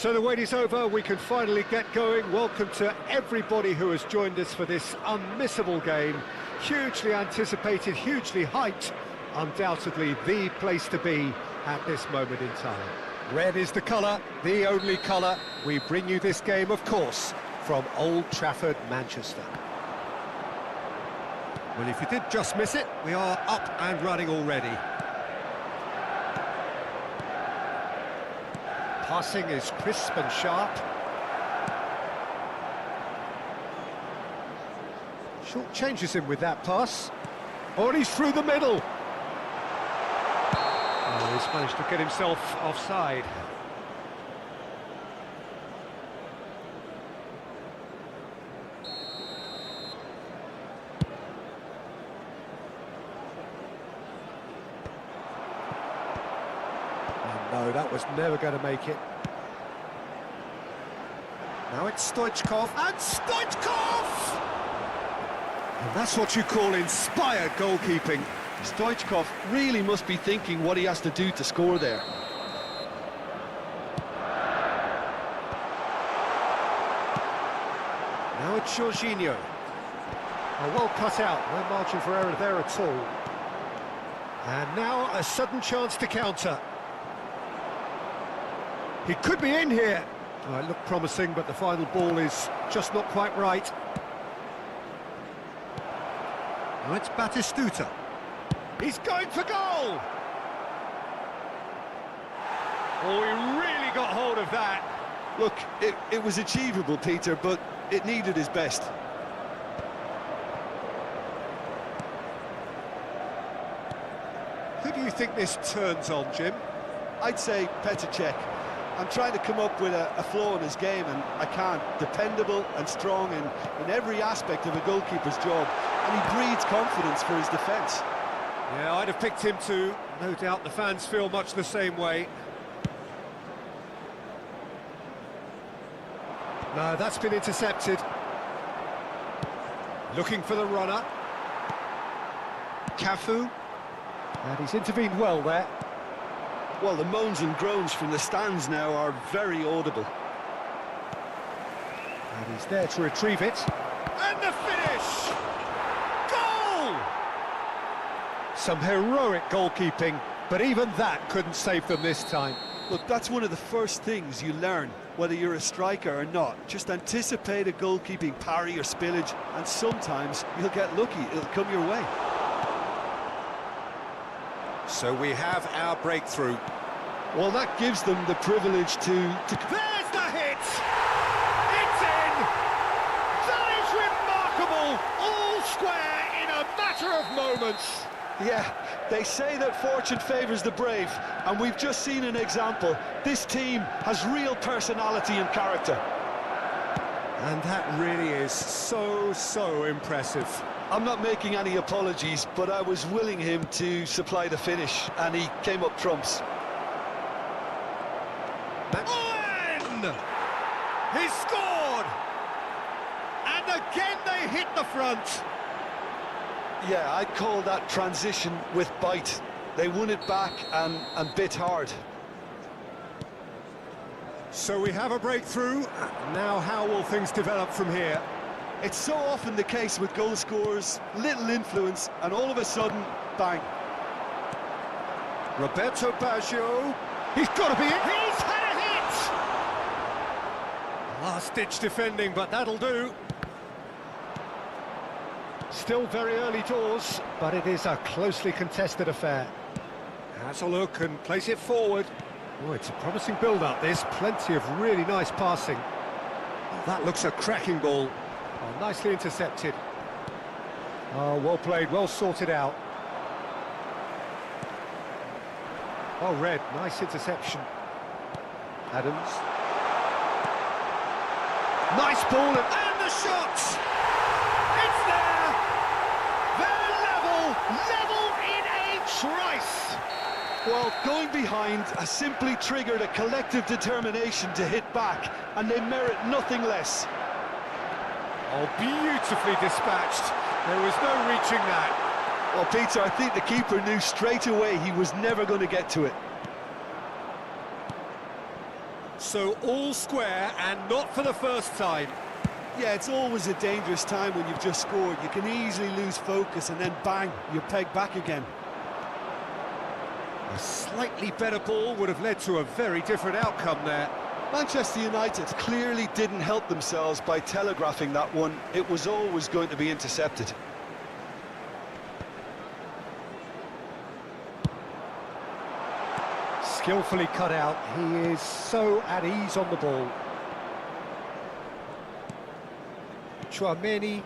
So the wait is over, we can finally get going. Welcome to everybody who has joined us for this unmissable game. Hugely anticipated, hugely hyped, undoubtedly the place to be at this moment in time. Red is the colour, the only colour. We bring you this game, of course, from Old Trafford, Manchester. Well, if you did just miss it, we are up and running already. Passing is crisp and sharp. Short changes him with that pass. Oh, and he's through the middle. Oh, he's managed to get himself offside. No, that was never going to make it. Now it's Stoichkov, and Stoichkov! And that's what you call inspired goalkeeping. Stoichkov really must be thinking what he has to do to score there. Now it's Jorginho. Oh, well cut out, no margin for error there at all. And now a sudden chance to counter. He could be in here. Oh, it looked promising, but the final ball is just not quite right. Now it's Batistuta. He's going for goal! Oh, he really got hold of that. Look, it was achievable, Peter, but it needed his best. Who do you think this turns on, Jim? I'd say Petr Cech. I'm trying to come up with a flaw in his game, and I can't. Dependable and strong in every aspect of a goalkeeper's job, and he breeds confidence for his defence. Yeah, I'd have picked him too. No doubt the fans feel much the same way. No, that's been intercepted. Looking for the runner. Cafu. And he's intervened well there. Well, the moans and groans from the stands now are very audible. And he's there to retrieve it. And the finish! Goal! Some heroic goalkeeping, but even that couldn't save them this time. Look, that's one of the first things you learn, whether you're a striker or not. Just anticipate a goalkeeping parry or spillage, and sometimes you'll get lucky, it'll come your way. So we have our breakthrough. Well, that gives them the privilege to... There's the hit! It's in! That is remarkable! All square in a matter of moments! Yeah, they say that fortune favours the brave, and we've just seen an example. This team has real personality and character. And that really is so impressive. I'm not making any apologies, but I was willing him to supply the finish, and he came up trumps. Owen! He scored! And again they hit the front. Yeah, I'd call that transition with bite. They won it back and bit hard. So we have a breakthrough. Now how will things develop from here? It's so often the case with goal scorers, little influence, and all of a sudden, bang. Roberto Baggio. He's got to be in. He's had a hit! Last-ditch defending, but that'll do. Still very early doors, but it is a closely contested affair. Has a look and plays it forward. Oh, it's a promising build-up, this. Plenty of really nice passing. Oh, that looks a cracking ball. Oh, nicely intercepted. Oh, well played, well sorted out. Oh, Red, nice interception. Adams. Nice ball, and the shot! It's there! They're level in a trice! Well, going behind has simply triggered a collective determination to hit back, and they merit nothing less. Oh, beautifully dispatched. There was no reaching that. Well, Peter, I think the keeper knew straight away he was never going to get to it. So all square and not for the first time. Yeah, it's always a dangerous time when you've just scored. You can easily lose focus and then bang, you're pegged back again. A slightly better ball would have led to a very different outcome there. Manchester United clearly didn't help themselves by telegraphing that one. It was always going to be intercepted. Skillfully cut out. He is so at ease on the ball. Chouameni.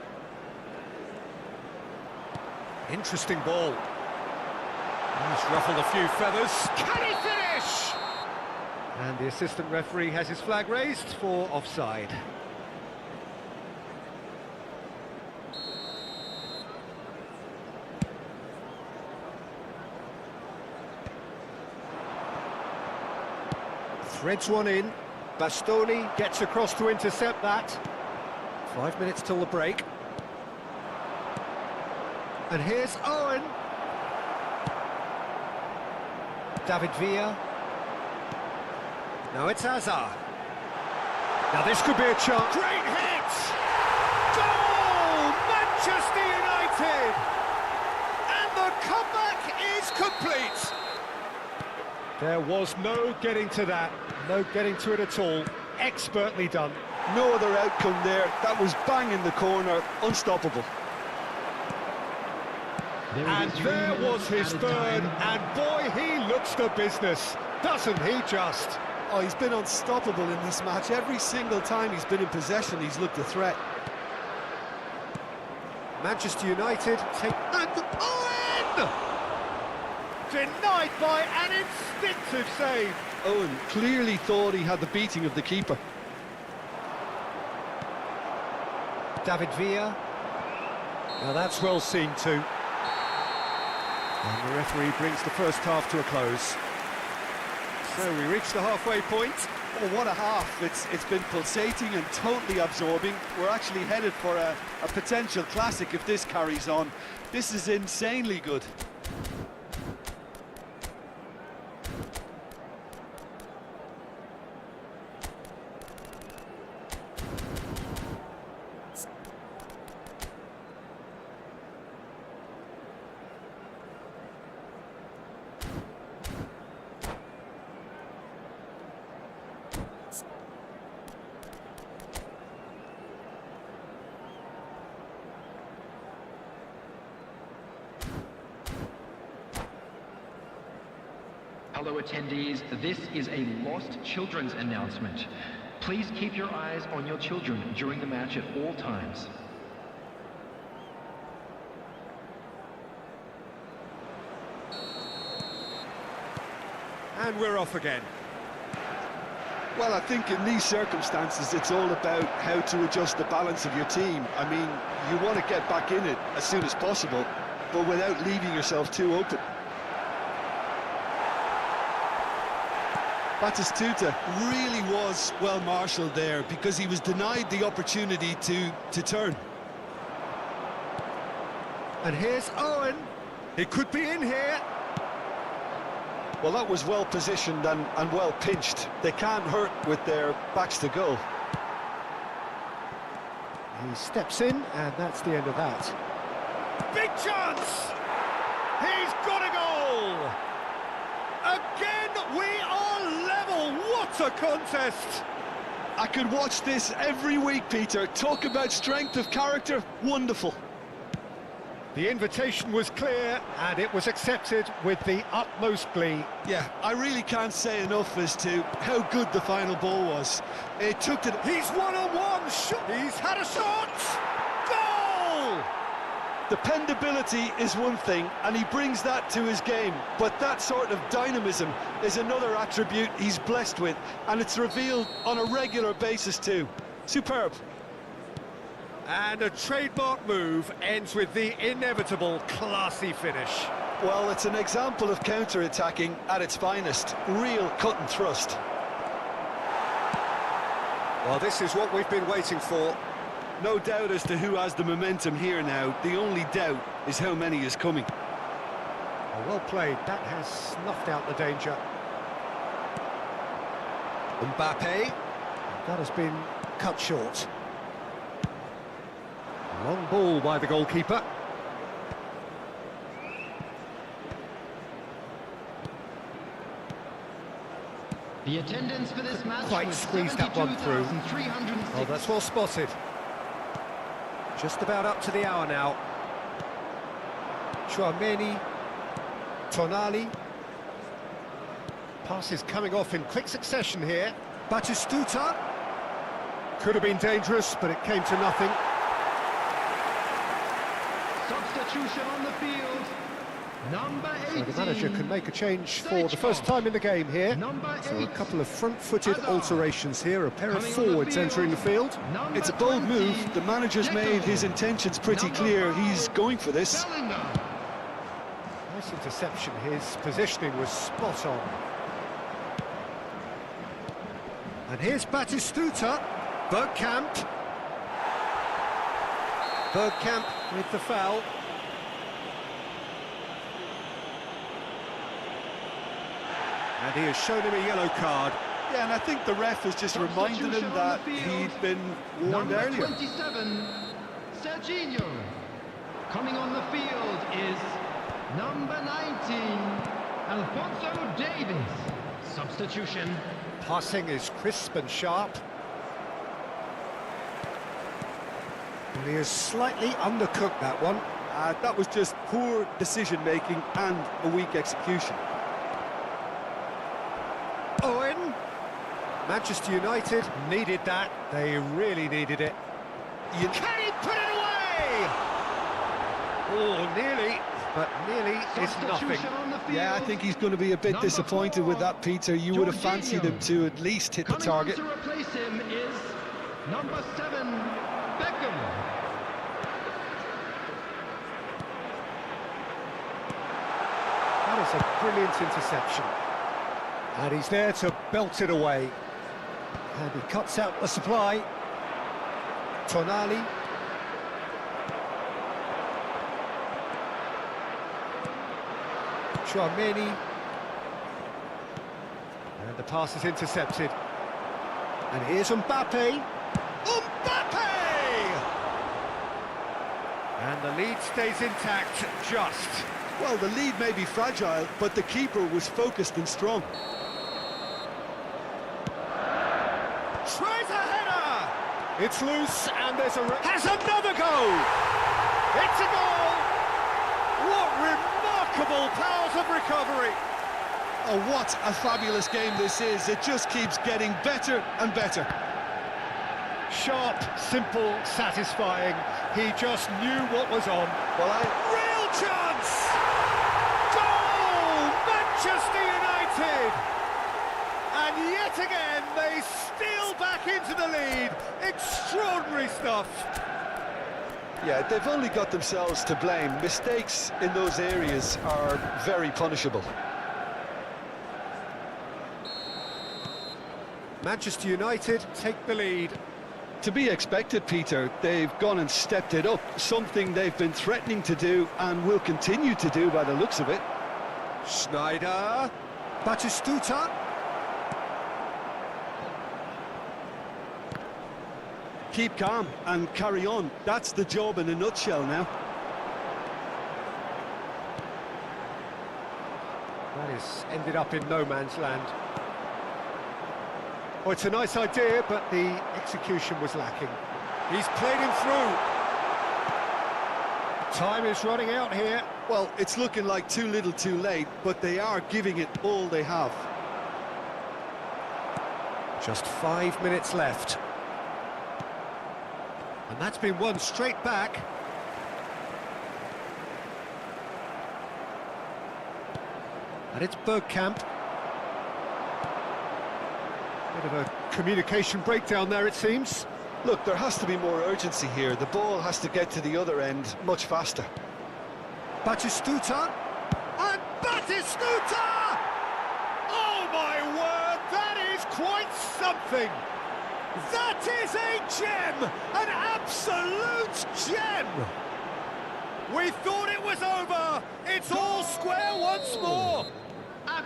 Interesting ball. He's ruffled a few feathers. Can he finish? And the assistant referee has his flag raised for offside. Threads one in. Bastoni gets across to intercept that. 5 minutes till the break. And here's Owen. David Villa. Now it's Hazard. Now this could be a chance. Great hit! Goal! Manchester United! And the comeback is complete. There was no getting to that. No getting to it at all. Expertly done. No other outcome there. That was bang in the corner. Unstoppable. And there was his third, and boy, he looks the business, doesn't he just? Oh, he's been unstoppable in this match. Every single time he's been in possession, he's looked a threat. Manchester United take... And Owen! Denied by an instinctive save. Owen clearly thought he had the beating of the keeper. David Villa. Now that's well seen too. And the referee brings the first half to a close. So we reach the halfway point. Oh, what a half. It's been pulsating and totally absorbing. We're actually headed for a potential classic if this carries on. This is insanely good. Hello attendees, this is a lost children's announcement. Please keep your eyes on your children during the match at all times. And we're off again. Well, I think in these circumstances, it's all about how to adjust the balance of your team. I mean, you want to get back in it as soon as possible, but without leaving yourself too open. Batistuta really was well marshalled there because he was denied the opportunity to turn. And here's Owen. He could be in here. Well, that was well positioned and well pinched. They can't hurt with their backs to goal. He steps in, and that's the end of that. Big chance! He's got a goal! Again, we are level. What a contest! I could watch this every week, Peter. Talk about strength of character. Wonderful. The invitation was clear, and it was accepted with the utmost glee. Yeah, I really can't say enough as to how good the final ball was. It took to... He's one-on-one! He's had a shot! Goal! Dependability is one thing, and he brings that to his game. But that sort of dynamism is another attribute he's blessed with, and it's revealed on a regular basis too. Superb. And a trademark move ends with the inevitable classy finish. Well, it's an example of counter-attacking at its finest. Real cut and thrust. Well, this is what we've been waiting for. No doubt as to who has the momentum here now. The only doubt is how many is coming. Well played. That has snuffed out the danger. Mbappe. That has been cut short. Long ball by the goalkeeper. The attendance for this match Quite was squeezed that one through. 72,306. Oh, that's well spotted. Just about up to the hour now. Chouameni, Tonali. Passes coming off in quick succession here. Batistuta. Could have been dangerous, but it came to nothing. Substitution on the field. Number 18. So the manager can make a change for the first time in the game here. So a couple of front-footed alterations here, a pair of forwards entering the field. It's a bold move. The manager's made his intentions pretty clear. He's going for this. Nice interception. His positioning was spot on. And here's Batistuta. Bergkamp. Bergkamp with the foul. And he has shown him a yellow card. Yeah, and I think the ref has just reminded him that he'd been warned earlier. 27, Serginho. Coming on the field is number 19, Alphonso Davies. Substitution. Passing is crisp and sharp. And he has slightly undercooked that one. That was just poor decision-making and a weak execution. Owen. Manchester United needed that. They really needed it. Can he put it away? Oh, nearly. But nearly is nothing. Yeah, I think he's going to be a bit disappointed with that, Peter. You would have fancied him to at least hit the target. Coming on to replace him is number 7, Beckham. That is a brilliant interception. And he's there to belt it away. And he cuts out the supply. Tonali. Chouameni. And the pass is intercepted. And here's Mbappe. Mbappe! And the lead stays intact, just. Well, the lead may be fragile, but the keeper was focused and strong. Tries a header! It's loose, and there's a... Has another goal! It's a goal! What remarkable powers of recovery! Oh, what a fabulous game this is. It just keeps getting better and better. Sharp, simple, satisfying. He just knew what was on. Well, Real chance! Goal! Manchester United! And yet again, they steal back into the lead. Extraordinary stuff. Yeah, they've only got themselves to blame. Mistakes in those areas are very punishable. Manchester United take the lead. To be expected, Peter. They've gone and stepped it up, something they've been threatening to do and will continue to do by the looks of it. Schneider, Batistuta. Keep calm and carry on. That's the job in a nutshell now. That is ended up in no man's land. Oh, it's a nice idea, but the execution was lacking. He's played him through. Time is running out here. Well, it's looking like too little too late, but they are giving it all they have. Just 5 minutes left. And that's been won straight back. And it's Bergkamp. Bit of a communication breakdown there, it seems. Look, there has to be more urgency here. The ball has to get to the other end much faster. Batistuta. And Batistuta! Oh, my word, that is quite something. That is a gem, an absolute gem. We thought it was over. It's all square once more. A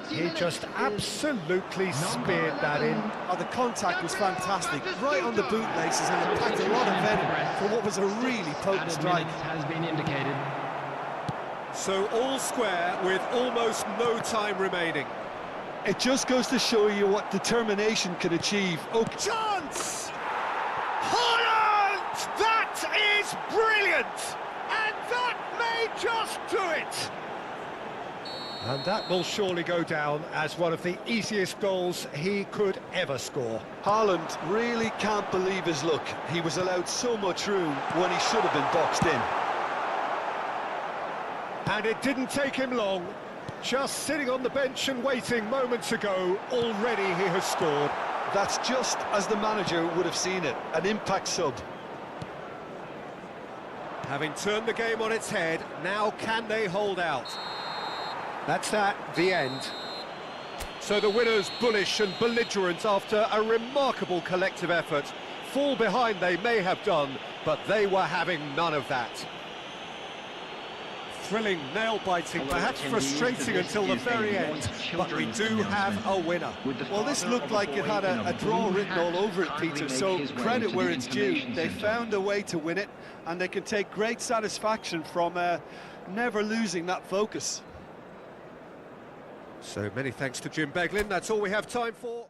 He just absolutely speared that in. Oh, the contact was fantastic, right on the bootlaces, and it packed a lot of venom for what was a really potent strike. Has been indicated. So all square with almost no time remaining. It just goes to show you what determination can achieve. Oh, Chance! Holland! That is brilliant! And that may just do it! And that will surely go down as one of the easiest goals he could ever score. Haaland really can't believe his luck. He was allowed so much room when he should have been boxed in. And it didn't take him long. Just sitting on the bench and waiting moments ago, already he has scored. That's just as the manager would have seen it, an impact sub. Having turned the game on its head, now can they hold out? That's that, the end. So the winners, bullish and belligerent after a remarkable collective effort. Fall behind they may have done, but they were having none of that. Thrilling, nail-biting, perhaps frustrating until the very end, but we do have a winner. Well, this looked like it had a draw written all over it, Peter, so credit where it's due. They found a way to win it, and they can take great satisfaction from never losing that focus. So many thanks to Jim Beglin, that's all we have time for.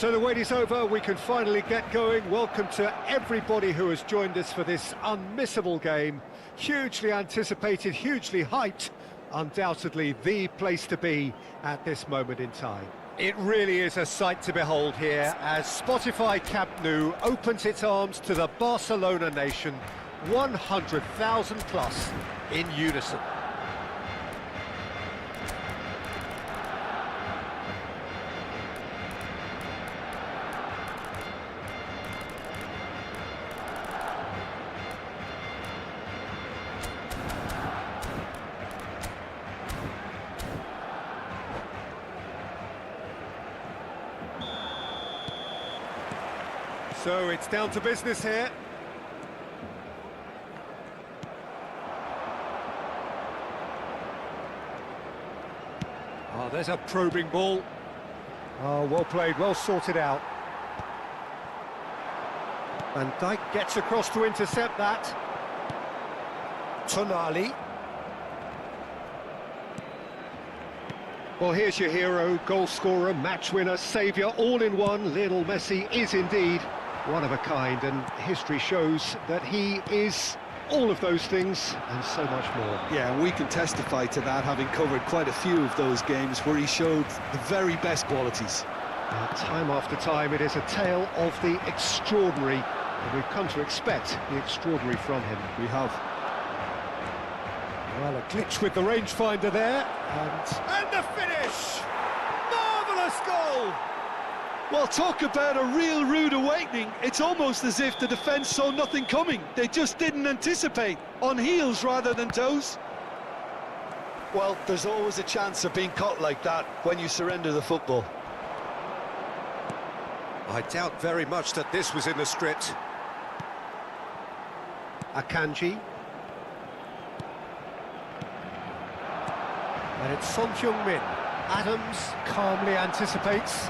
So the wait is over, we can finally get going. Welcome to everybody who has joined us for this unmissable game. Hugely anticipated, hugely hyped, undoubtedly the place to be at this moment in time. It really is a sight to behold here as Spotify Camp Nou opens its arms to the Barcelona nation, 100,000 plus in unison. So it's down to business here. Oh, there's a probing ball. Oh, well played, well sorted out. Van Dijk gets across to intercept that. Tonali. Well, here's your hero, goal scorer, match winner, saviour, all in one. Lionel Messi is indeed one of a kind, and history shows that he is all of those things and so much more. Yeah, and we can testify to that, having covered quite a few of those games where he showed the very best qualities. Time after time, it is a tale of the extraordinary, and we've come to expect the extraordinary from him. We have. Well, a glitch with the rangefinder there, and the finish! Marvellous goal! Well, talk about a real rude awakening. It's almost as if the defence saw nothing coming. They just didn't anticipate, on heels rather than toes. Well, there's always a chance of being caught like that when you surrender the football. I doubt very much that this was in the script. Akanji. And it's Son Heung-min. Adams calmly anticipates.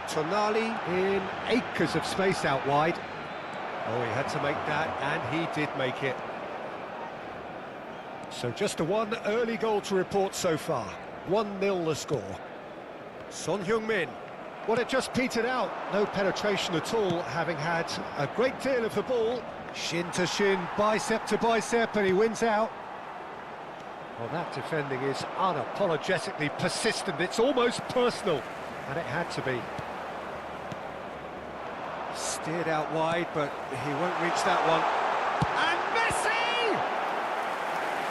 Tonali in acres of space out wide. Oh, he had to make that, and he did make it. So just a one early goal to report so far. 1-0 the score. Son Heung-min. Well, it just petered out. No penetration at all, having had a great deal of the ball. Shin to shin, bicep to bicep, and he wins out. Well, that defending is unapologetically persistent. It's almost personal, and it had to be. Steered out wide, but he won't reach that one. And Messi!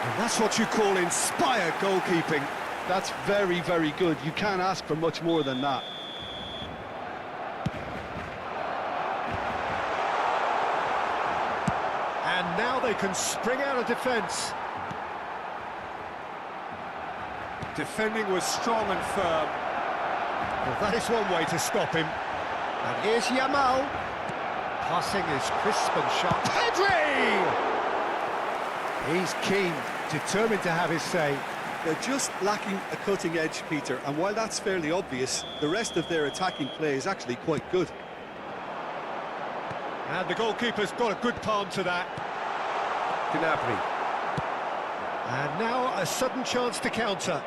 And that's what you call inspired goalkeeping. That's very, very good. You can't ask for much more than that. And now they can spring out of defence. Defending was strong and firm. Well, that is one way to stop him. And here's Yamal. Passing is crisp and sharp. Pedri! He's keen, determined to have his say. They're just lacking a cutting edge, Peter, and while that's fairly obvious, the rest of their attacking play is actually quite good. And the goalkeeper's got a good palm to that. Gnabry. And now a sudden chance to counter.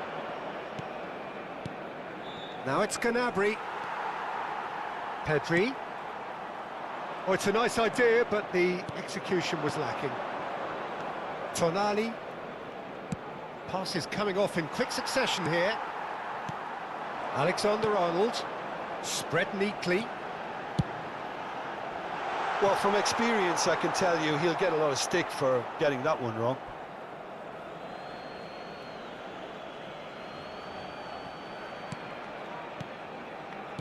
Now it's Gnabry. Pedri. Oh, it's a nice idea, but the execution was lacking. Tonali. Passes coming off in quick succession here. Alexander-Arnold. Spread neatly. Well, from experience, I can tell you he'll get a lot of stick for getting that one wrong.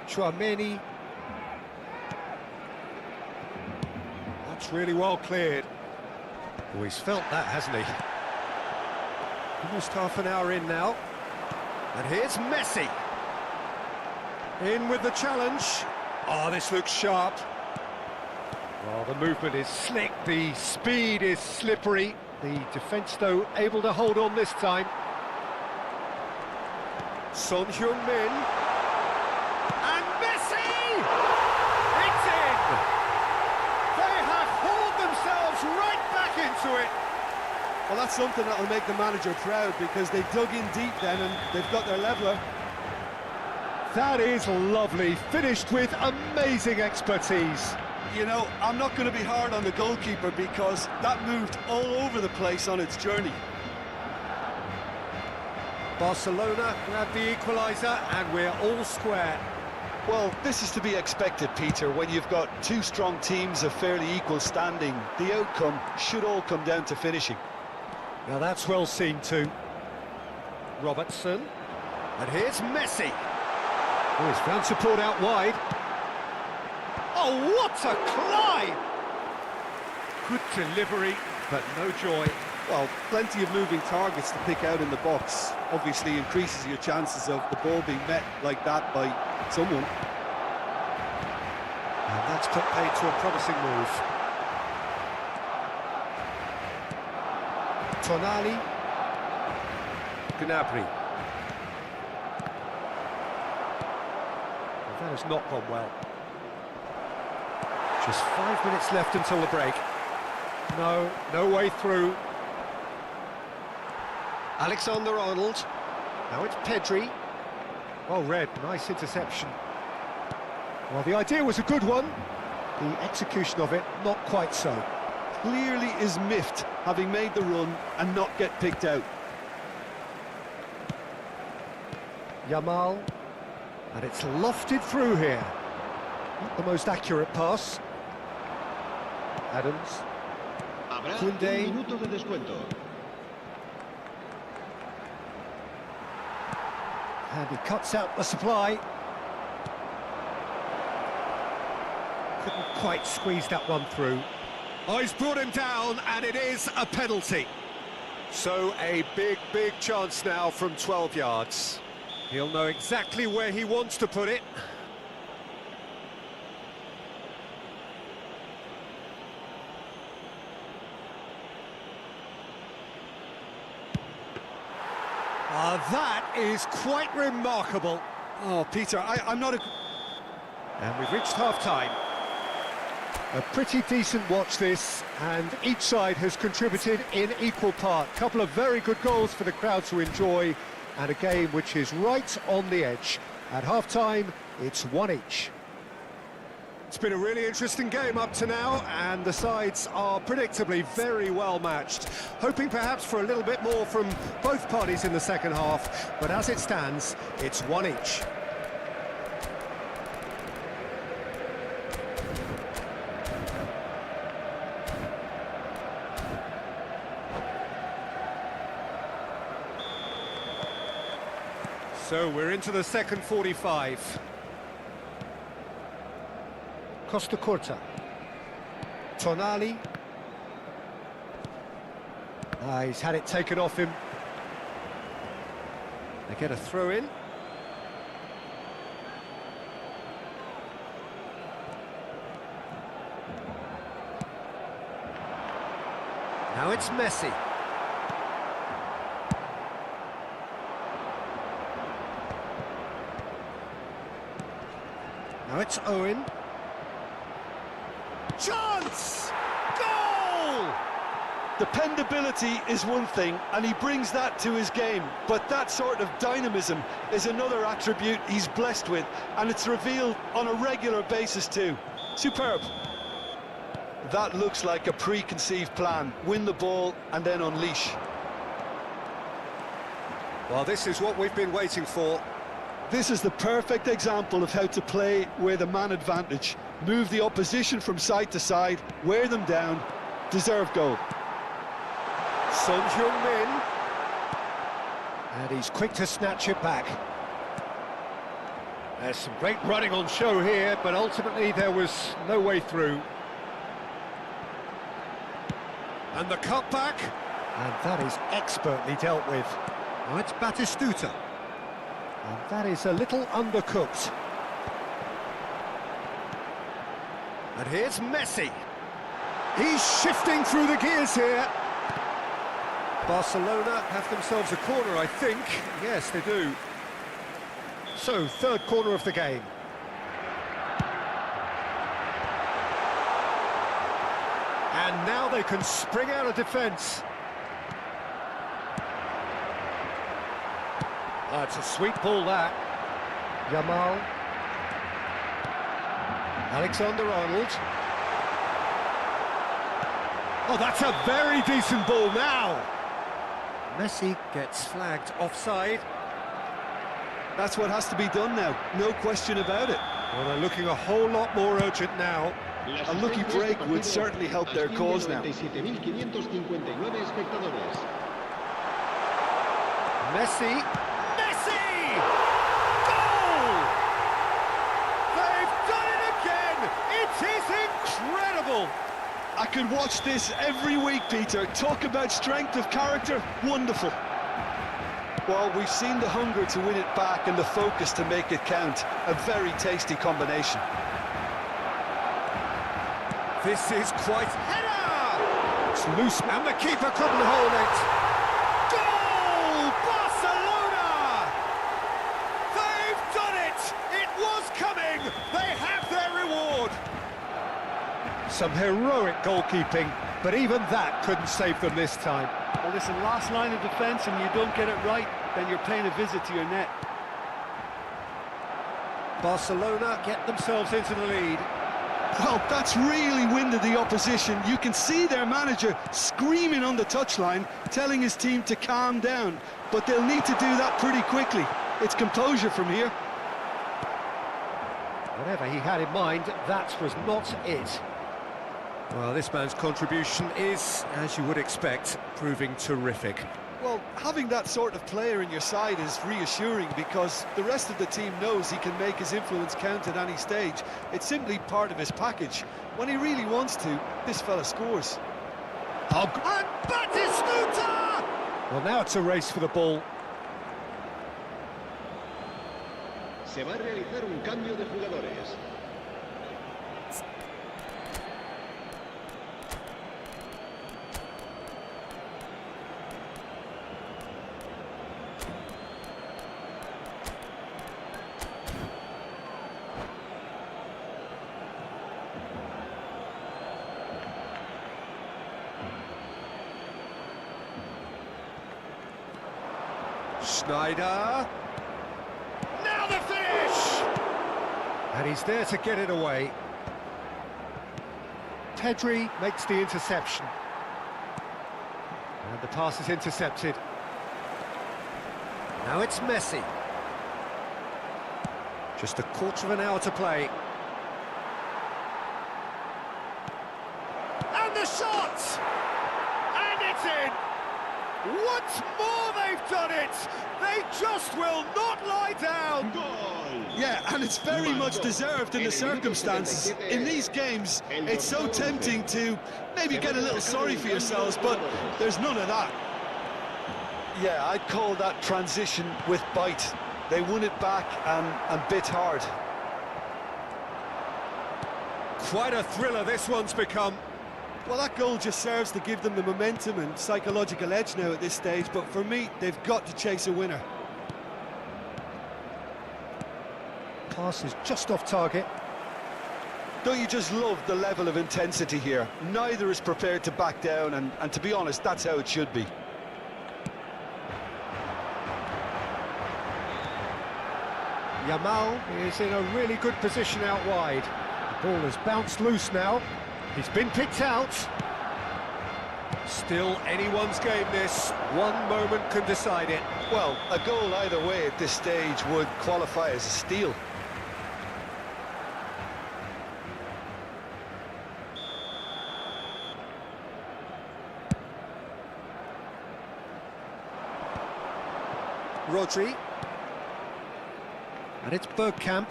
Chouameni. That's really well cleared. Oh, he's felt that, hasn't he? Almost half an hour in now. And here's Messi. In with the challenge. Oh, this looks sharp. Oh, the movement is slick, the speed is slippery. The defence, though, able to hold on this time. Son Heung-min. And Messi! It's in! They have hauled themselves right back into it. Well, that's something that will make the manager proud, because they dug in deep then and they've got their leveller. That is lovely, finished with amazing expertise. You know, I'm not going to be hard on the goalkeeper because that moved all over the place on its journey. Barcelona grab the equaliser and we're all square. Well, this is to be expected, Peter. When you've got two strong teams of fairly equal standing, the outcome should all come down to finishing. Now that's well seen too. Robertson. And here's Messi. Oh, he's found support out wide. Oh, what a climb! Good delivery, but no joy. Well, plenty of moving targets to pick out in the box. Obviously increases your chances of the ball being met like that by someone. And that's put paid to a promising move. Tonali. Gnabry. Well, that has not gone well. Just 5 minutes left until the break. No way through. Alexander-Arnold. Now it's Pedri. Well read, nice interception. Well, the idea was a good one. The execution of it, not quite so. Clearly is miffed, having made the run and not get picked out. Yamal. And it's lofted through here. Not the most accurate pass. Adams. Koundé. And he cuts out the supply. Couldn't quite squeeze that one through. Oh, he's brought him down, and it is a penalty. So a big chance now from 12 yards. He'll know exactly where he wants to put it. That is quite remarkable. Oh, Peter, I'm not a... And we've reached half-time. A pretty decent watch this, and each side has contributed in equal part. Couple of very good goals for the crowd to enjoy, and a game which is right on the edge. At half-time, it's 1 each. It's been a really interesting game up to now, and the sides are predictably very well matched. Hoping perhaps for a little bit more from both parties in the second half, but as it stands, it's 1 each. So we're into the second 45. Costa Curta. Tonali. He's had it taken off him. They get a throw in. Now it's Messi. Now it's Owen. Chance! Goal! Dependability is one thing, and he brings that to his game, but that sort of dynamism is another attribute he's blessed with, and it's revealed on a regular basis too. Superb. That looks like a preconceived plan. Win the ball and then unleash. Well, this is what we've been waiting for. This is the perfect example of how to play with a man advantage. Move the opposition from side to side, wear them down, deserve goal. Son Heung-min. And he's quick to snatch it back. There's some great running on show here, but ultimately there was no way through. And the cutback. And that is expertly dealt with. Now it's Batistuta. And that is a little undercooked. And here's Messi. He's shifting through the gears here. Barcelona have themselves a corner, I think. Yes, they do. So, third corner of the game. And now they can spring out of defence. That's a sweet ball, that. Yamal. Alexander-Arnold. Oh, that's a very decent ball now. Messi gets flagged offside. That's what has to be done now, no question about it. Well, they're looking a whole lot more urgent now. A lucky break would certainly help their cause now. Messi! Messi! Goal! They've done it again! It is incredible! I could watch this every week, Peter. Talk about strength of character, wonderful. Well, we've seen the hunger to win it back and the focus to make it count. A very tasty combination. This is quite... Header! It's loose, and the keeper couldn't hold it. Goal! Barcelona! They've done it! It was coming! They have their reward! Some heroic goalkeeping, but even that couldn't save them this time. Well, listen, last line of defence and you don't get it right, then you're paying a visit to your net. Barcelona get themselves into the lead. Well, that's really winded the opposition. You can see their manager screaming on the touchline, telling his team to calm down. But they'll need to do that pretty quickly. It's composure from here. Whatever he had in mind, that was not it. Well, this man's contribution is, as you would expect, proving terrific. Well, having that sort of player in your side is reassuring because the rest of the team knows he can make his influence count at any stage. It's simply part of his package. When he really wants to, this fella scores. Oh, and Batistuta! Well, now it's a race for the ball. Se va a realizar un cambio de jugadores. Schneider. Now the finish! And he's there to get it away. Pedri makes the interception. And the pass is intercepted. Now it's Messi. Just a quarter of an hour to play. And the shot! And it's in! Once more they've done it! They just will not lie down! Yeah, and it's very much deserved in the circumstances. In these games, it's so tempting to maybe get a little sorry for yourselves, but there's none of that. Yeah, I'd call that transition with bite. They won it back and bit hard. Quite a thriller this one's become. Well, that goal just serves to give them the momentum and psychological edge now at this stage, but for me, they've got to chase a winner. Pass is just off target. Don't you just love the level of intensity here? Neither is prepared to back down, and to be honest, that's how it should be. Yamal is in a really good position out wide. The ball has bounced loose now. He's been picked out. Still anyone's game this. One moment can decide it. Well, a goal either way at this stage would qualify as a steal. Rodri. And it's Bergkamp.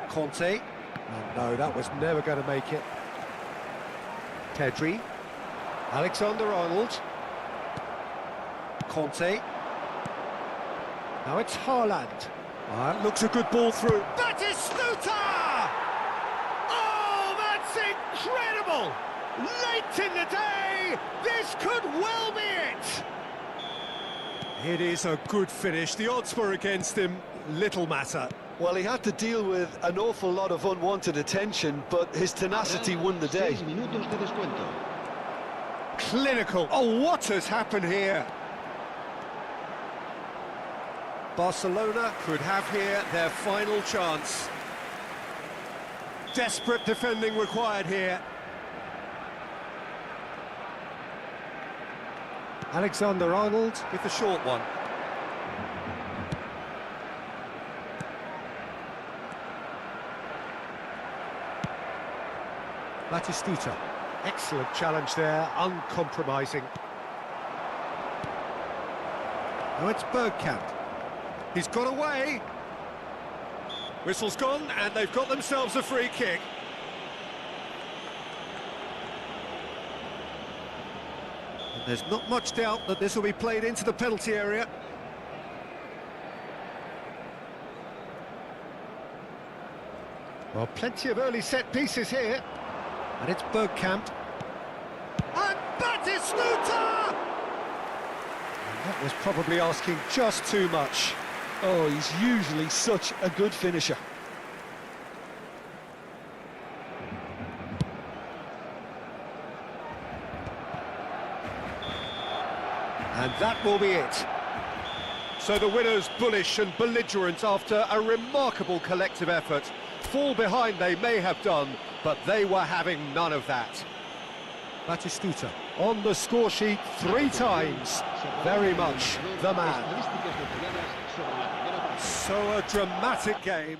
Conte. Oh, no, that was never going to make it. Pedri. Alexander-Arnold. Conte. Now it's Haaland. That looks a good ball through. Batistuta! Oh, that's incredible! Late in the day, this could well be it! It is a good finish. The odds were against him. Little matter. Well, he had to deal with an awful lot of unwanted attention, but his tenacity won the day. Clinical. Oh, what has happened here? Barcelona could have here their final chance. Desperate defending required here. Alexander-Arnold with the short one. Batistuta. Excellent challenge there, uncompromising. Now it's Bergkamp. He's got away. Whistle's gone, and they've got themselves a free kick. And there's not much doubt that this will be played into the penalty area. Well, plenty of early set pieces here. And it's Bergkamp. And Batistuta! And that was probably asking just too much. Oh, he's usually such a good finisher. And that will be it. So the winners bullish and belligerent after a remarkable collective effort. Fall behind they may have done, but they were having none of that. Batistuta on the score sheet 3 times. Very much the man. So a dramatic game.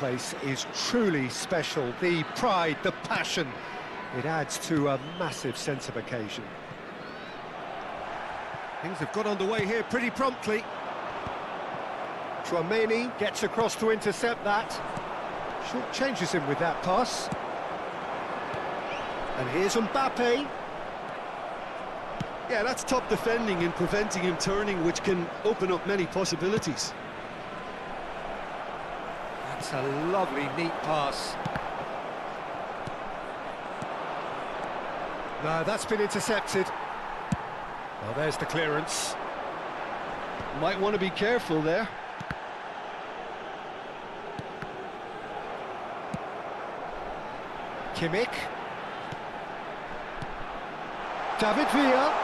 place is truly special. The pride, the passion, it adds to a massive sense of occasion. Things have got underway here pretty promptly. Chouameni gets across to intercept that. Short changes him with that pass. And here's Mbappe. Yeah, that's top defending and preventing him turning, which can open up many possibilities. That's a lovely, neat pass. No, that's been intercepted. Well, there's the clearance. Might want to be careful there. Kimmich. David Villa.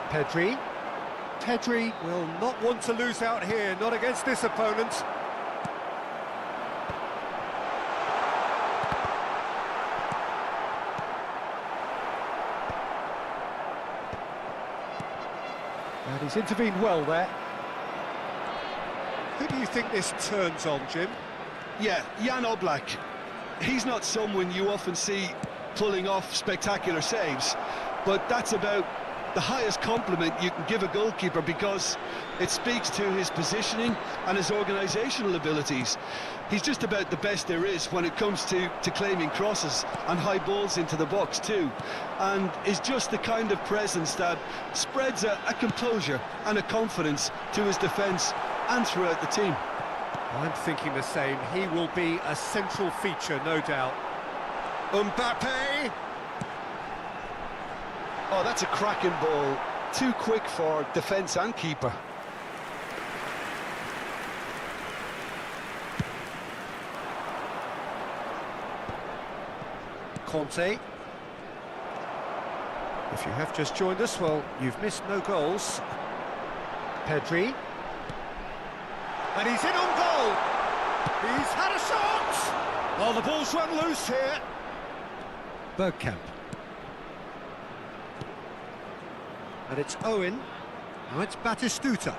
Pedri. Pedri will not want to lose out here, not against this opponent. And he's intervened well there. Who do you think this turns on, Jim? Yeah, Jan Oblak. He's not someone you often see pulling off spectacular saves, but that's about the highest compliment you can give a goalkeeper, because it speaks to his positioning and his organisational abilities. He's just about the best there is when it comes to claiming crosses and high balls into the box too, and is just the kind of presence that spreads a composure and a confidence to his defence and throughout the team. I'm thinking the same. He will be a central feature, no doubt. Mbappe! Oh, that's a cracking ball. Too quick for defence and keeper. Conte. If you have just joined us, well, you've missed no goals. Pedri. And he's in on goal! He's had a shot! Oh, the ball's run loose here. Bergkamp. And it's Owen. Now it's Batistuta.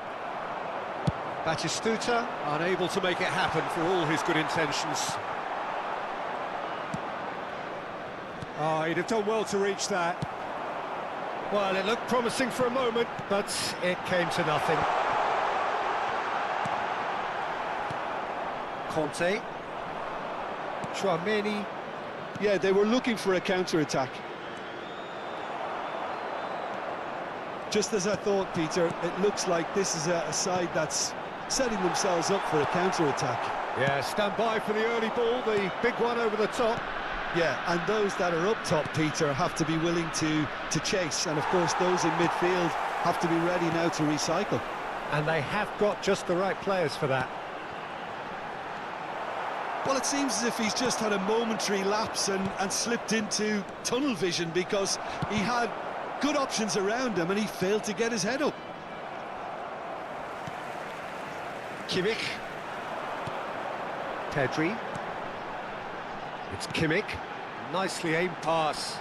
Batistuta unable to make it happen for all his good intentions. Oh, he'd have done well to reach that. Well, it looked promising for a moment, but it came to nothing. Conte. Chouameni. Yeah, they were looking for a counter-attack. Just as I thought, Peter, it looks like this is a side that's setting themselves up for a counter-attack. Yeah, stand by for the early ball, the big one over the top. Yeah, and those that are up top, Peter, have to be willing to chase. And, of course, those in midfield have to be ready now to recycle. And they have got just the right players for that. Well, it seems as if he's just had a momentary lapse and slipped into tunnel vision, because he had good options around him and he failed to get his head up. Kimmich. Pedri. It's Kimmich. Nicely aimed pass.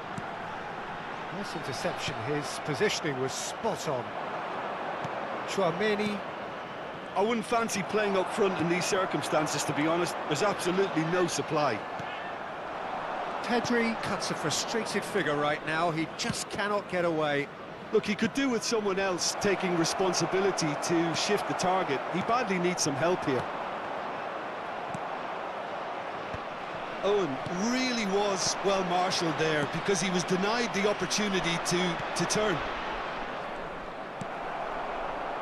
Nice interception. His positioning was spot on. Chouameni. I wouldn't fancy playing up front in these circumstances, to be honest. There's absolutely no supply. Pedri cuts a frustrated figure right now. He just cannot get away. Look, he could do with someone else taking responsibility to shift the target. He badly needs some help here. Owen really was well marshalled there, because he was denied the opportunity to turn.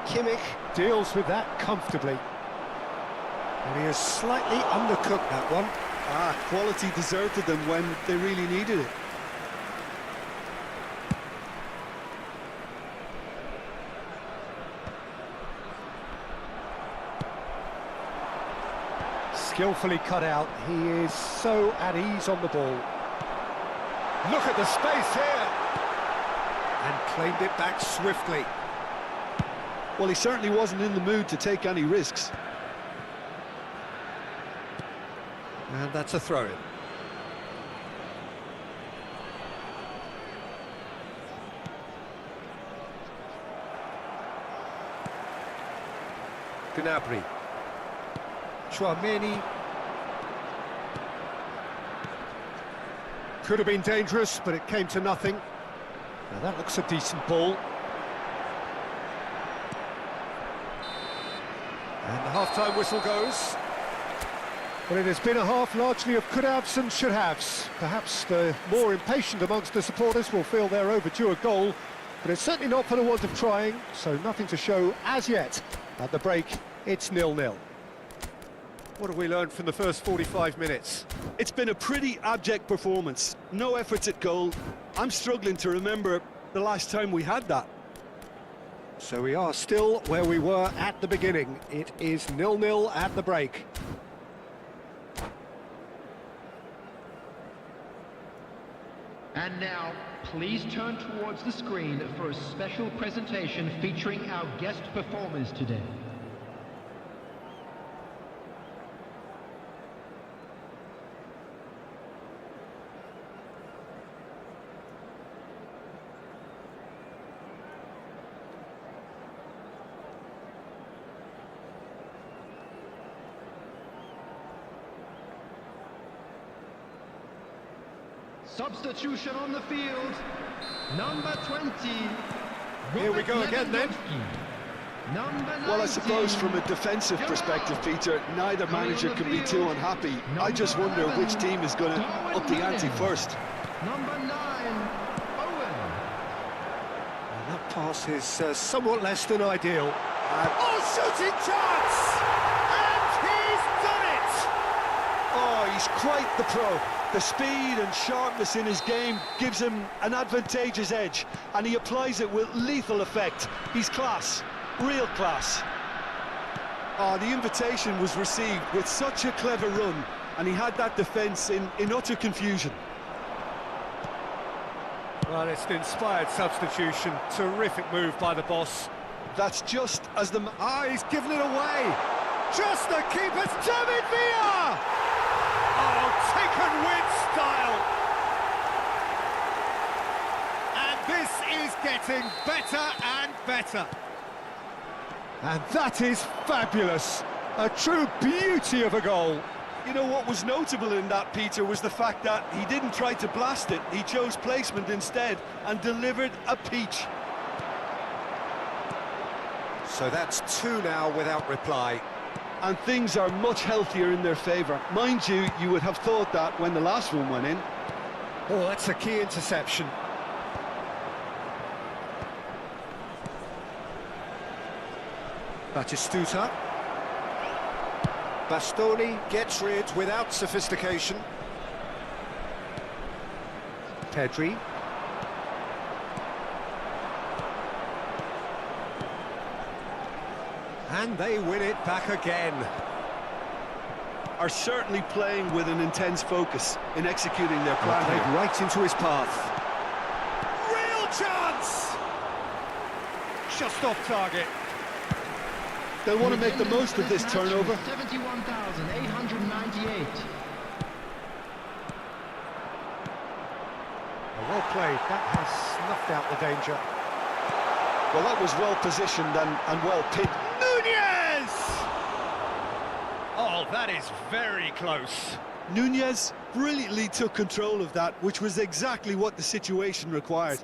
Kimmich deals with that comfortably. And he has slightly undercooked that one. Quality deserted them when they really needed it. Skillfully cut out. He is so at ease on the ball. Look at the space here. And claimed it back swiftly. Well, he certainly wasn't in the mood to take any risks. And that's a throw-in. Gnabry. Chouameni. Could have been dangerous, but it came to nothing. Now that looks a decent ball. And the half-time whistle goes. Well, it has been a half largely of could-haves and should-haves. Perhaps the more impatient amongst the supporters will feel they're overdue a goal, but it's certainly not for the want of trying, so nothing to show as yet. At the break, it's 0-0. What have we learned from the first 45 minutes? It's been a pretty abject performance. No efforts at goal. I'm struggling to remember the last time we had that. So we are still where we were at the beginning. It is 0-0 at the break. And now, please turn towards the screen for a special presentation featuring our guest performers today. Substitution on the field, number 20. Here we go again then. Number 19. Well, I suppose from a defensive perspective, Peter, neither manager can be too unhappy. I just wonder which team is going to up the ante first. Number 9, Owen. And that pass is somewhat less than ideal. Oh, shooting chance! And he's done it! Oh, he's quite the pro. The speed and sharpness in his game gives him an advantageous edge, and he applies it with lethal effect. He's class, real class. Oh, the invitation was received with such a clever run, and he had that defence in utter confusion. Well, it's an inspired substitution. Terrific move by the boss. That's just as the... He's given it away! Just the keeper's David Villa! Oh, taken with style! And this is getting better and better. And that is fabulous. A true beauty of a goal. You know what was notable in that, Peter, was the fact that he didn't try to blast it. He chose placement instead and delivered a peach. So that's 2 now without reply. And things are much healthier in their favour. Mind you, you would have thought that when the last one went in. Oh, that's a key interception. Batistuta. Bastoni gets rid without sophistication. Pedri. And they win it back again. Are certainly playing with an intense focus in executing their plan Played here. right into his path. Real chance! Just off target. They'll want to make the most of this turnover. 71,898. Well played. That has snuffed out the danger. Well, that was well positioned and well pinned. Nunez! Oh, that is very close. Nunez brilliantly took control of that, which was exactly what the situation required.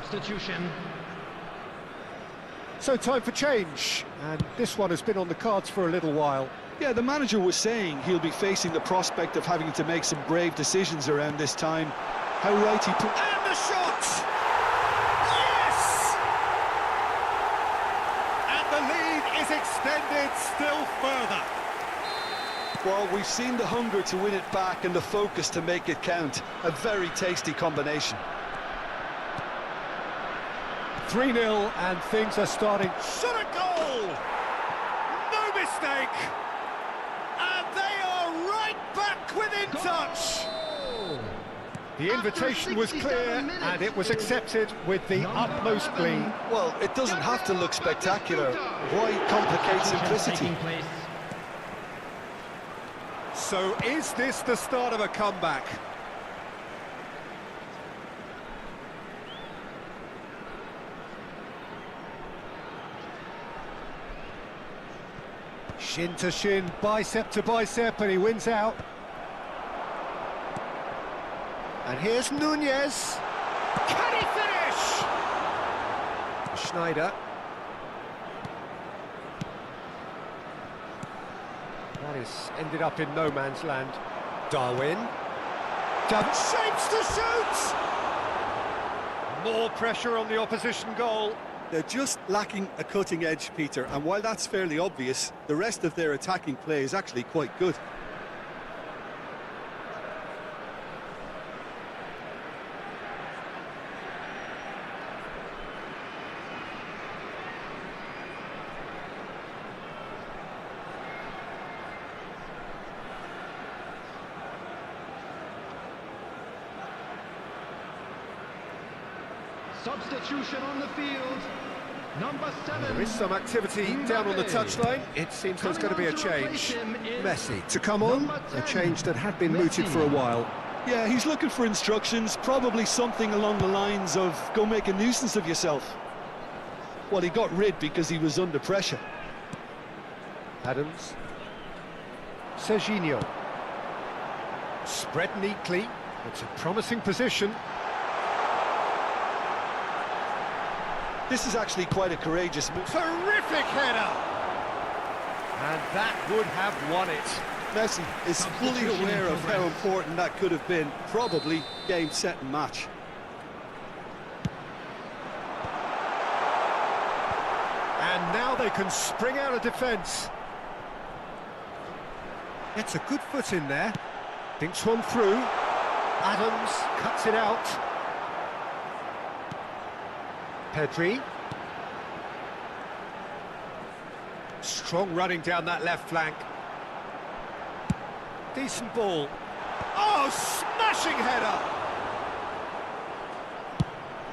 Substitution. So time for change, and this one has been on the cards for a little while. Yeah, the manager was saying he'll be facing the prospect of having to make some brave decisions around this time. How right he put... And the shot! Yes! And the lead is extended still further. Well, we've seen the hunger to win it back and the focus to make it count. A very tasty combination. 3-0 and things are starting. Shot a goal! No mistake! And they are right back within touch! The invitation was clear and it was accepted with the utmost glee. Well, it doesn't have to look spectacular. Why complicate simplicity? So is this the start of a comeback? Shin to shin, bicep to bicep, and he wins out. And here's Nunez. Can he finish? Schneider. That is ended up in no man's land. Darwin. Shapes to shoot! More pressure on the opposition goal. They're just lacking a cutting edge, Peter, and while that's fairly obvious, the rest of their attacking play is actually quite good. Substitution on the field. Number 7. There is some activity down on the touchline. It seems there's going to be a change. Messi to come on, a change that had been mooted for a while. Yeah, he's looking for instructions, probably something along the lines of, go make a nuisance of yourself. Well, he got rid because he was under pressure. Adams. Serginho. Spread neatly. It's a promising position. This is actually quite a courageous move. Terrific header! And that would have won it. Messi is fully aware of how important that could have been. Probably game, set and match. And now they can spring out of defence. Gets a good foot in there. Thinks one through. Adams cuts it out. Pedri. Strong running down that left flank. Decent ball. Oh, smashing header!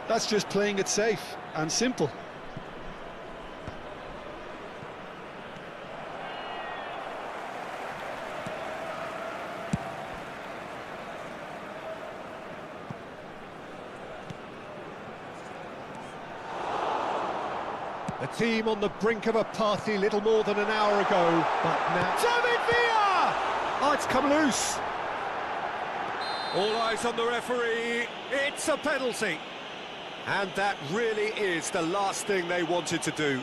That's just playing it safe and simple. The team on the brink of a party little more than an hour ago, but now... David Villa! Oh, it's come loose. All eyes on the referee. It's a penalty. And that really is the last thing they wanted to do.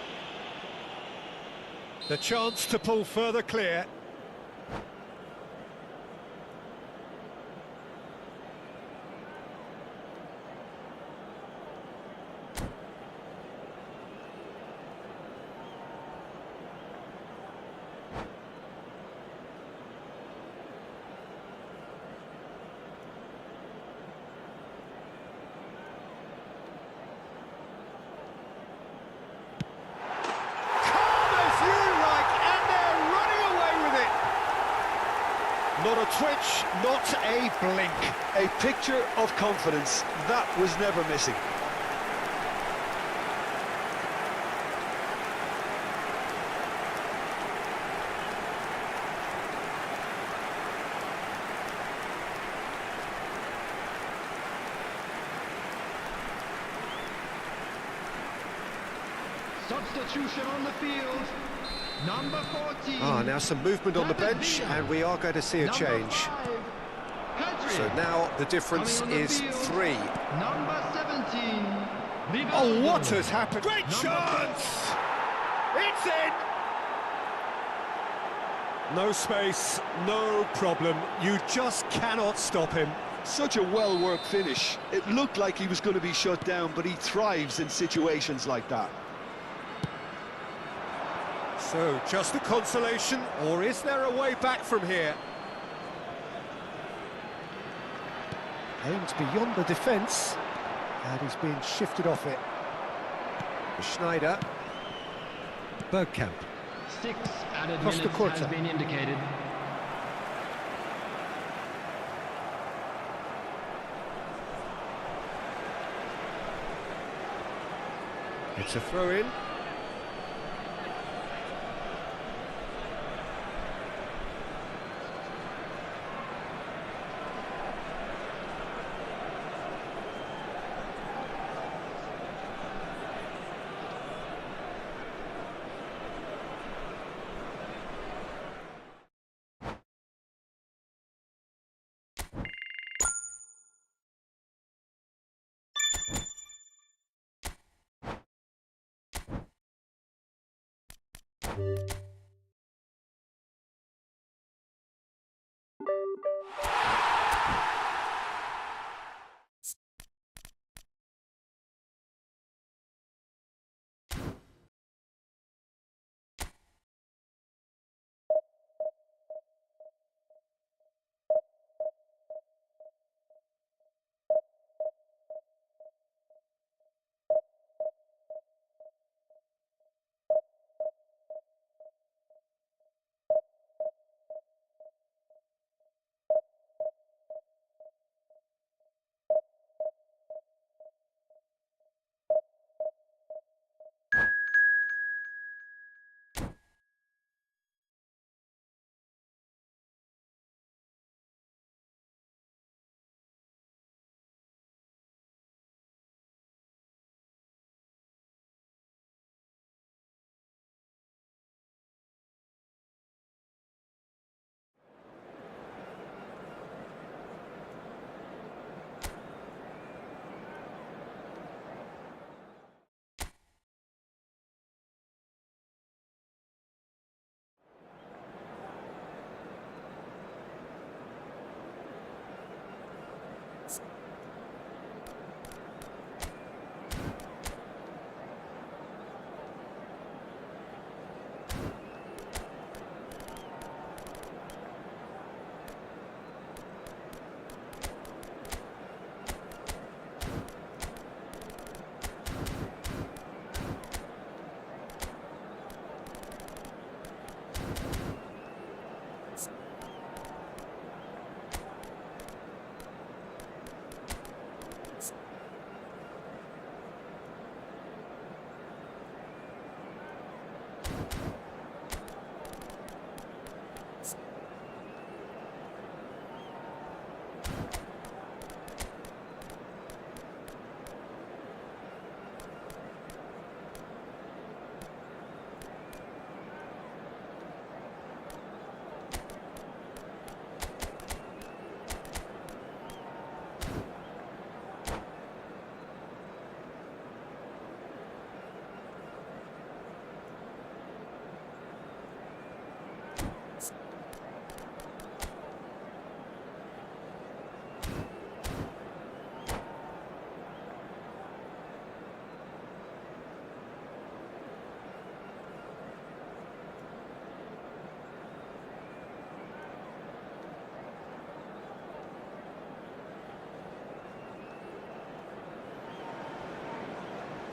The chance to pull further clear. Not a twitch, not a blink. A picture of confidence. That was never missing. Substitution on the field. Number 14. Now some movement on the bench, and we are going to see a change. So now the difference is 3. Number 17. Oh, what has happened? Great chance! It's in! No space, no problem. You just cannot stop him. Such a well-worked finish. It looked like he was going to be shut down, but he thrives in situations like that. So, just a consolation, or is there a way back from here? Aimed beyond the defence, and he's being shifted off it. Schneider. Bergkamp. 6 added Costa minutes Curta. has been indicated. It's a throw-in.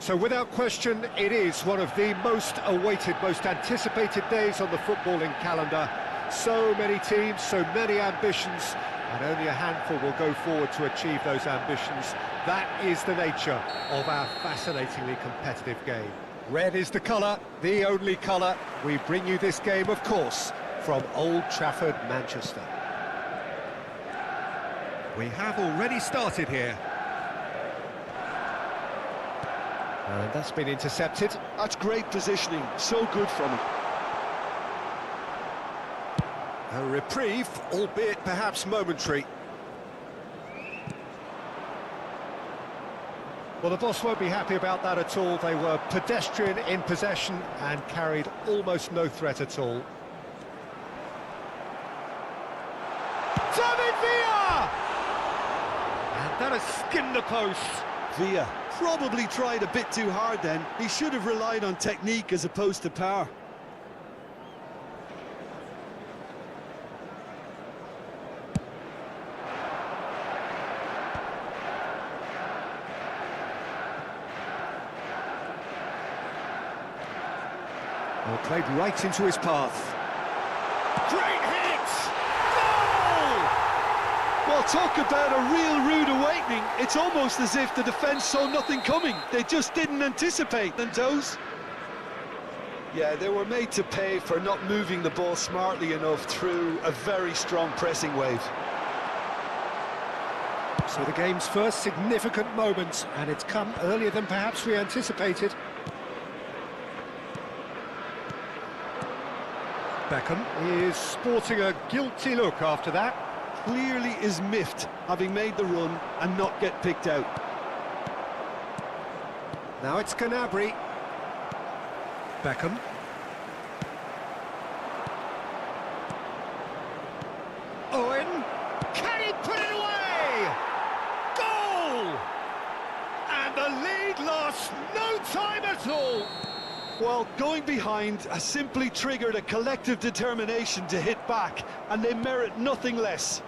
So without question, it is one of the most awaited, most anticipated days on the footballing calendar. So many teams, so many ambitions, and only a handful will go forward to achieve those ambitions. That is the nature of our fascinatingly competitive game. Red is the colour, the only colour. We bring you this game, of course, from Old Trafford, Manchester. We have already started here. And that's been intercepted. That's great positioning, so good from him. A reprieve, albeit perhaps momentary. Well, the boss won't be happy about that at all. They were pedestrian in possession and carried almost no threat at all. David Villa! And that has skimmed the post. Villa probably tried a bit too hard then. He should have relied on technique as opposed to power. Well, played right into his path. Great hit! Goal! Well, talk about a real rude awakening. It's almost as if the defence saw nothing coming. They just didn't anticipate them toes. Yeah, they were made to pay for not moving the ball smartly enough through a very strong pressing wave. So the game's first significant moment, and it's come earlier than perhaps we anticipated. Beckham is sporting a guilty look after that. Clearly is miffed, having made the run and not get picked out. Now it's Gnabry. Beckham. Owen. Can he put it away? Goal! And the lead lost no time at all. Well, going behind has simply triggered a collective determination to hit back, and they merit nothing less.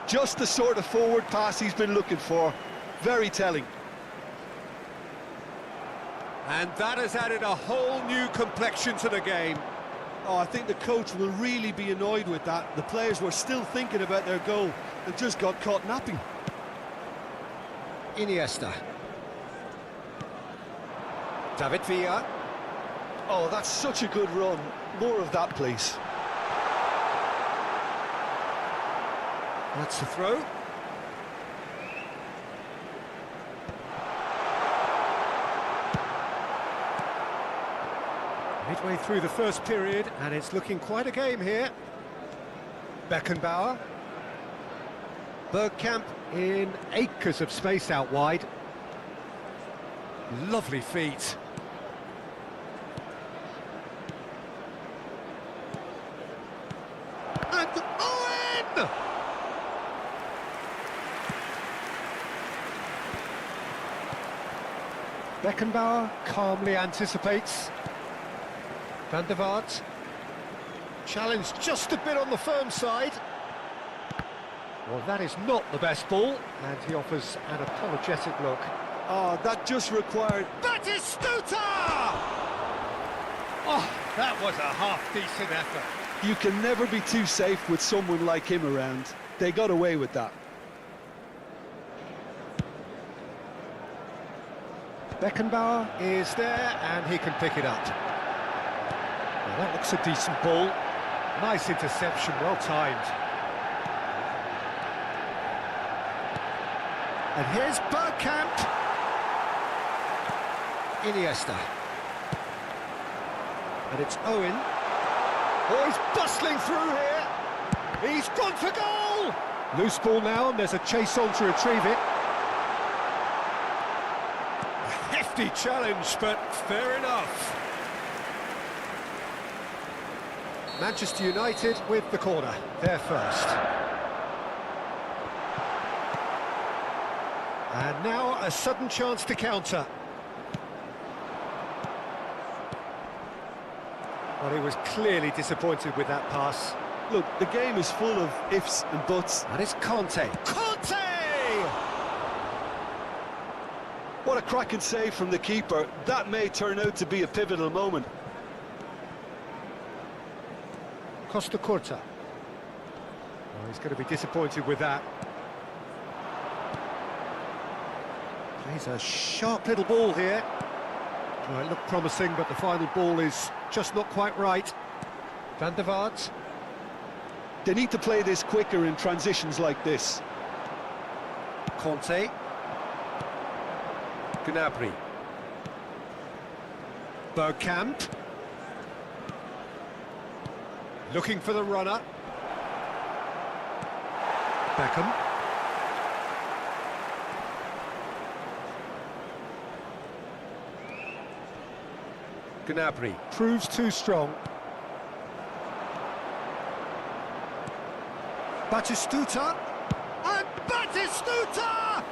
Just the sort of forward pass he's been looking for. Very telling. And that has added a whole new complexion to the game. Oh, I think the coach will really be annoyed with that. The players were still thinking about their goal and just got caught napping. Iniesta. David Villa. Oh, that's such a good run. More of that, please. That's the throw. Midway through the first period, and it's looking quite a game here. Beckenbauer. Bergkamp in acres of space out wide. Lovely feet. And Owen! Beckenbauer calmly anticipates. Van der Vaart. Challenged just a bit on the firm side. Well, that is not the best ball, and he offers an apologetic look. Oh, that just required... Batistuta! Oh, that was a half-decent effort. You can never be too safe with someone like him around. They got away with that. Beckenbauer is there, and he can pick it up. Well, that looks a decent ball. Nice interception, well timed. And here's Bergkamp. Iniesta. And it's Owen. Oh, he's bustling through here. He's gone for goal. Loose ball now, and there's a chase on to retrieve it. A hefty challenge, but fair enough. Manchester United with the corner. They're first. And now a sudden chance to counter. Well, he was clearly disappointed with that pass. Look, the game is full of ifs and buts. And it's Conte. Conte! What a cracking save from the keeper. That may turn out to be a pivotal moment. Costa Curta. Well, he's going to be disappointed with that. Plays a sharp little ball here. Well, it looked promising, but the final ball is just not quite right. Van der Vaart. They need to play this quicker in transitions like this. Conte. Gnabry. Bergkamp. Looking for the runner. Beckham. Gnabry proves too strong. Batistuta, and Batistuta!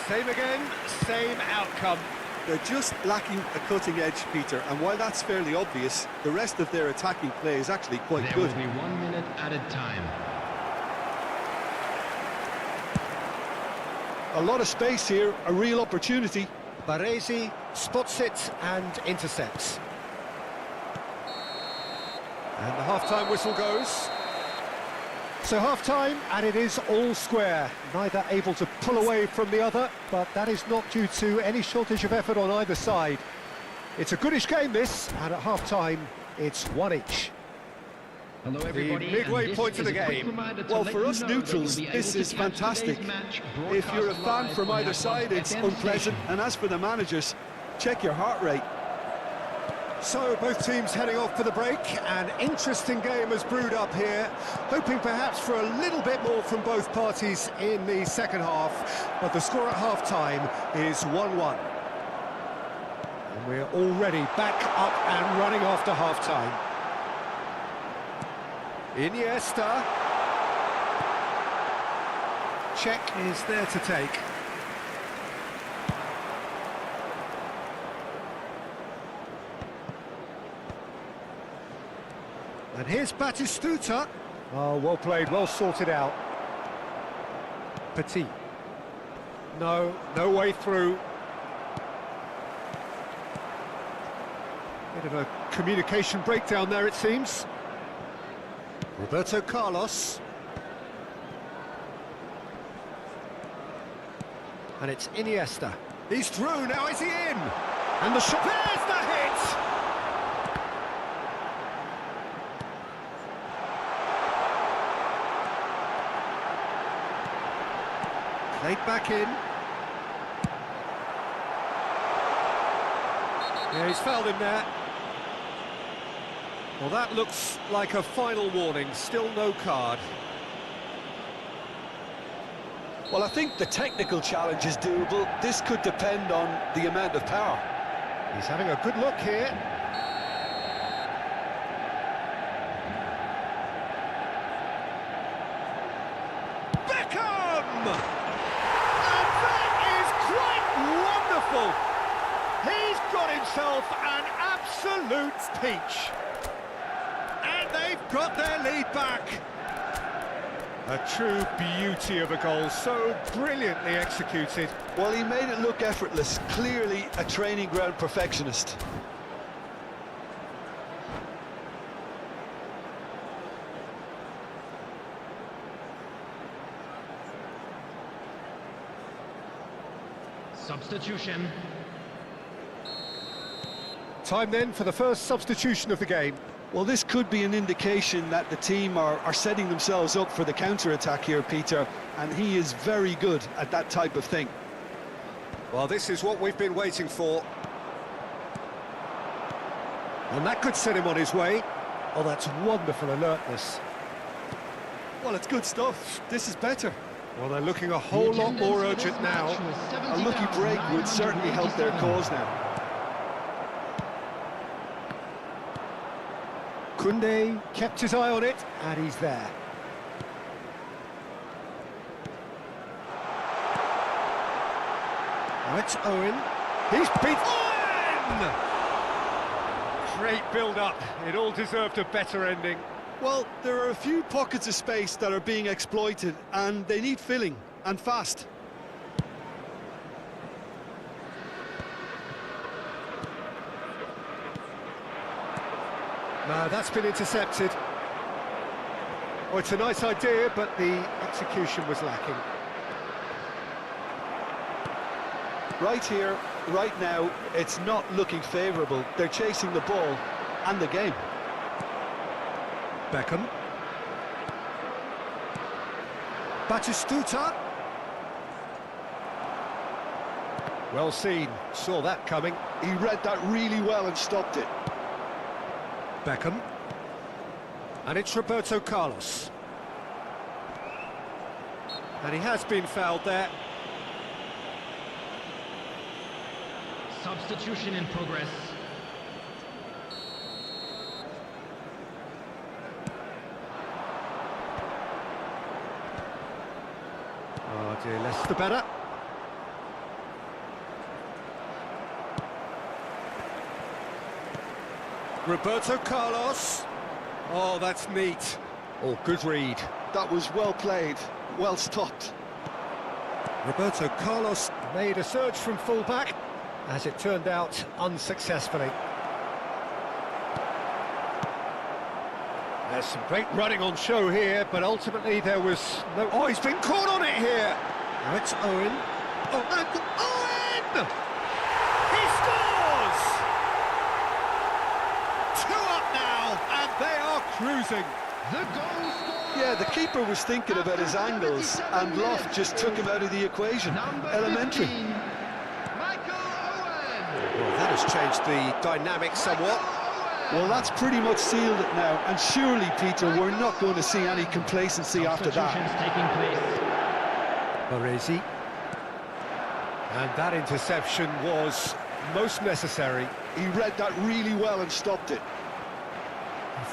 Same again, same outcome. They're just lacking a cutting edge, Peter, and while that's fairly obvious, the rest of their attacking play is actually quite There good. will be 1 minute added time. A lot of space here, a real opportunity. Baresi spots it and intercepts. And the half-time whistle goes. So half-time, and it is all square. Neither able to pull away from the other, but that is not due to any shortage of effort on either side. It's a goodish game, this, and at half-time, it's one each. Hello everybody, The midway and this point of is the a quick game. reminder to Well, let for you us know that neutrals, you'll be this able is to catch fantastic. today's match If you're a broadcast fan live from on either F1's side, it's FM unpleasant. station. And as for the managers, check your heart rate. So both teams heading off for the break. An interesting game has brewed up here, hoping perhaps for a little bit more from both parties in the second half, but the score at half-time is 1-1. And we're already back up and running after half-time. Iniesta. Check is there to take. And here's Batistuta. Oh, well played, well sorted out. Petit. No way through. Bit of a communication breakdown there, it seems. Roberto Carlos. And it's Iniesta. He's through, now is he in? And the shot, there's the hit! Played back in. Yeah, he's fouled him there. Well, that looks like a final warning. Still no card. Well, I think the technical challenge is doable. This could depend on the amount of power. He's having a good look here. Beckham! And that is quite wonderful! He's got himself an absolute peach. And they've got their lead back. A true beauty of a goal, so brilliantly executed. Well, he made it look effortless. Clearly a training ground perfectionist. Substitution. Time then for the first substitution of the game. Well, this could be an indication that the team are setting themselves up for the counter-attack here, Peter, and he is very good at that type of thing. Well, this is what we've been waiting for. And that could set him on his way. Oh, that's wonderful alertness. Well, it's good stuff. This is better. Well, they're looking a whole lot more urgent now. A lucky break would certainly help their cause now. Koundé kept his eye on it, and he's there. Now it's Owen. He's beat Owen! Great build-up. It all deserved a better ending. Well, there are a few pockets of space that are being exploited, and they need filling, and fast. No, that's been intercepted. Oh, it's a nice idea, but the execution was lacking. Right here, right now, it's not looking favourable. They're chasing the ball and the game. Beckham. Batistuta. Well seen, saw that coming. He read that really well and stopped it. Beckham. And it's Roberto Carlos. And he has been fouled there. Substitution in progress. The less the better. Roberto Carlos. Oh, that's neat. Oh, good read. That was well played, well stopped. Roberto Carlos made a surge from full-back, as it turned out, unsuccessfully. There's some great running on show here, but ultimately there was no... Oh, he's been caught on it here! Now it's Owen. Oh, and Owen! He scores! 2 up now, and they are cruising. The goal scorer. Yeah, the keeper was thinking about his angles, and Loft just took him out of the equation. Elementary. Michael Owen. Well, that has changed the dynamic somewhat. Well, that's pretty much sealed it now, and surely, Peter, we're not going to see any complacency after that. Taking place. Baresi. And that interception was most necessary. He read that really well and stopped it.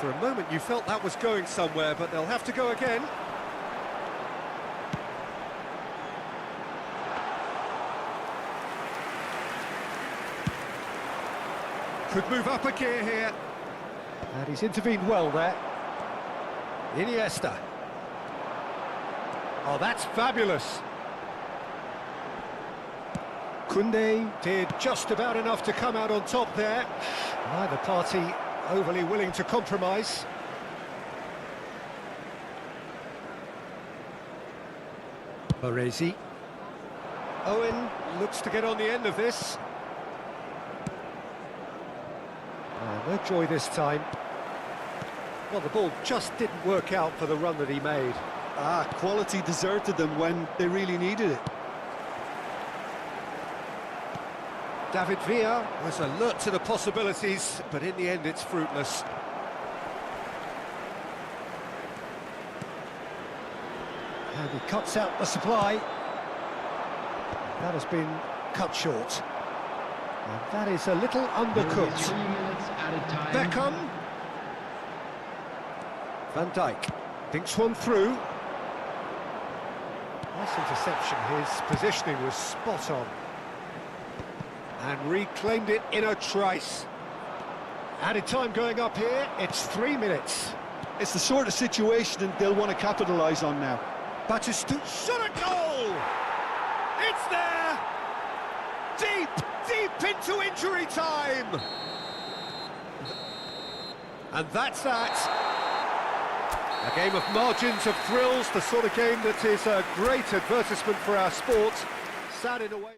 For a moment you felt that was going somewhere, but they'll have to go again. Could move up a gear here. And he's intervened well there. Iniesta. Oh, that's fabulous. Koundé did just about enough to come out on top there. Neither party overly willing to compromise. Baresi. Owen looks to get on the end of this. No joy this time. Well, the ball just didn't work out for the run that he made. Quality deserted them when they really needed it. David Villa was alert to the possibilities, but in the end it's fruitless. And he cuts out the supply. That has been cut short. And that is a little undercooked. 3 minutes added time. Beckham. Van Dijk thinks one through. Nice interception, his positioning was spot on. And reclaimed it in a trice. Added time going up here, it's 3 minutes. It's the sort of situation they'll want to capitalise on now. Batistu shot a goal! It's there! Deep into injury time! And that's that. A game of margins, of thrills, the sort of game that is a great advertisement for our sport. Sad in a way.